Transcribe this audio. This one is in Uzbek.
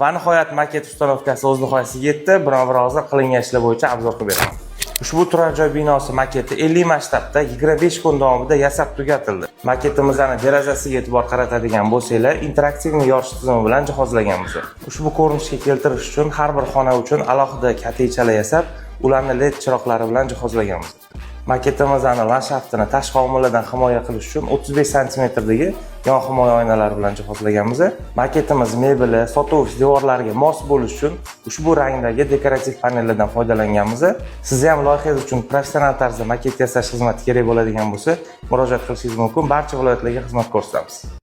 Va nihoyat maket ustanovkasi o'z nihoyasiga yetdi. Biroq hozir qilingan ishlar bo'yicha obzor qilib beraman. Ushbu turar joy binosi maketi 50 masshtabda 25 kun davomida yasab tugatildi. Maketimizning derazasiga e'tibor qaratadigan bo'lsanglar, interaktiv yorish tizimi bilan jihozlaganmiz. Ushbu ko'rinishga keltirish uchun har bir xona uchun alohida koteychalar yasab, ularni LED chiroqlari bilan jihozlaganmiz. Maketimizning landshaftini tashqi omillardan himoya qilish uchun 35 sm-dagi yon himoya oynalari bilan jihozlaganmiz. Maketimiz mebeli, sotuv devorlariga mos bo'lish uchun ushbu rangdagi dekorativ panellardan foydalanganmiz. Sizga ham loyihangiz uchun professional tarzda maket yasash xizmati kerak bo'ladigan bo'lsa, murojaat qilishingiz mumkin. Barcha viloyatlarga xizmat ko'rsatamiz.